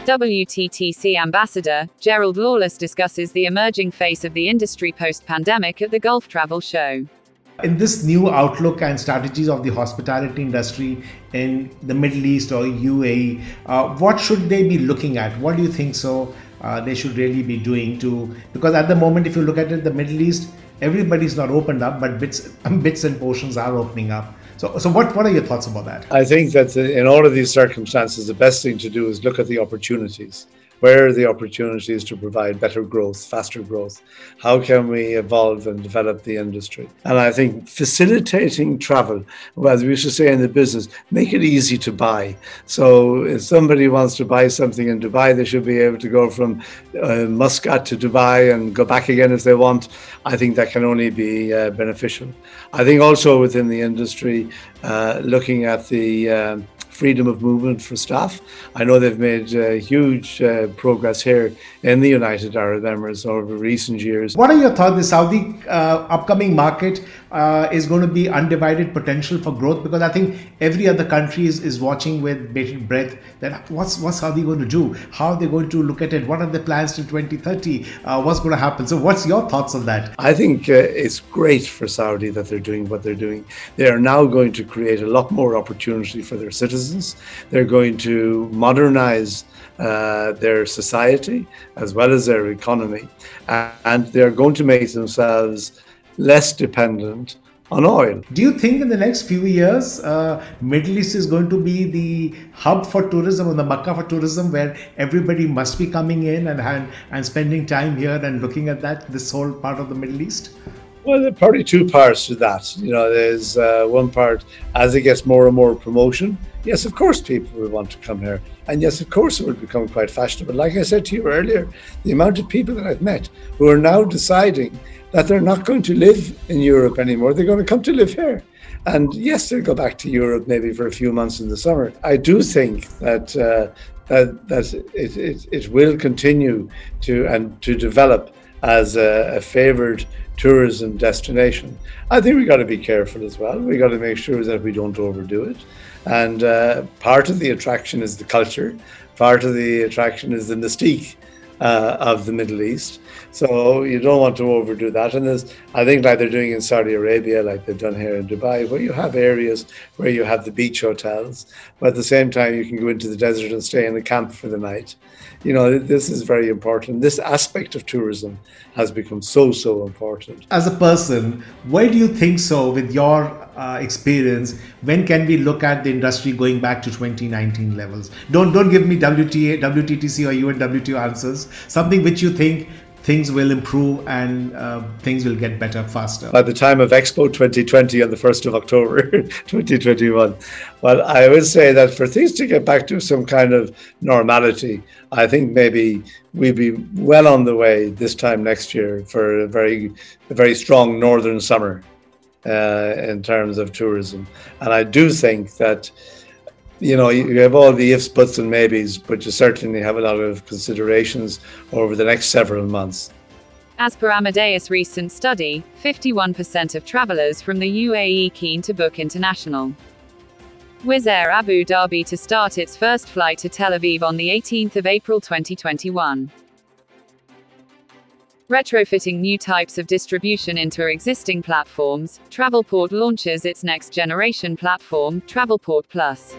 WTTC Ambassador, Gerald Lawless discusses the emerging face of the industry post-pandemic at the Gulf Travel Show. In this new outlook and strategies of the hospitality industry in the Middle East or UAE, what should they be looking at? What do you think they should really be doing because at the moment, if you look at it, the Middle East, everybody's not opened up, but bits and portions are opening up. So what are your thoughts about that? I think that in all of these circumstances, the best thing to do is look at the opportunities. Where are the opportunities to provide better growth, faster growth? How can we evolve and develop the industry? And I think facilitating travel, well, as we used to say in the business, make it easy to buy. So if somebody wants to buy something in Dubai, they should be able to go from Muscat to Dubai and go back again if they want. I think that can only be beneficial. I think also within the industry, looking at the freedom of movement for staff. I know they've made huge progress here in the United Arab Emirates over recent years. What are your thoughts? The Saudi upcoming market is going to be undivided potential for growth, because I think every other country is watching with bated breath that what's Saudi going to do? How are they going to look at it? What are the plans to 2030? What's going to happen? So what's your thoughts on that? I think it's great for Saudi that they're doing what they're doing. They are now going to create a lot more opportunity for their citizens. They're going to modernize their society as well as their economy, and they're going to make themselves less dependent on oil. Do you think in the next few years, Middle East is going to be the hub for tourism, or the Makkah for tourism, where everybody must be coming in and spending time here and looking at this whole part of the Middle East? Well, there are probably two parts to that. There's one part, as it gets more and more promotion, yes, of course, people will want to come here. And yes, of course, it will become quite fashionable. Like I said to you earlier, the amount of people that I've met who are now deciding that they're not going to live in Europe anymore, they're going to come to live here. And yes, they'll go back to Europe maybe for a few months in the summer. I do think that it will continue to develop as a favoured tourism destination. I think we got to be careful as well. We got to make sure that we don't overdo it. And part of the attraction is the culture. Part of the attraction is the mystique of the Middle East. So you don't want to overdo that. And I think like they're doing in Saudi Arabia, like they've done here in Dubai, where you have areas where you have the beach hotels, but at the same time you can go into the desert and stay in a camp for the night. This is very important. This aspect of tourism has become so important. As a person, why do you think so, with your experience? When can we look at the industry going back to 2019 levels? Don't give me WTTC or UNWTO answers. Something which you think things will improve and things will get better faster. By the time of Expo 2020 on the 1st of October 2021. Well, I would say that for things to get back to some kind of normality, I think maybe we'll be well on the way this time next year for a very strong northern summer in terms of tourism. And I do think that you have all the ifs, buts and maybes, but you certainly have a lot of considerations over the next several months. As per Amadeus' recent study, 51% of travellers from the UAE keen to book international. Wizz Air Abu Dhabi to start its first flight to Tel Aviv on the 18th of April 2021. Retrofitting new types of distribution into existing platforms, Travelport launches its next generation platform, Travelport Plus.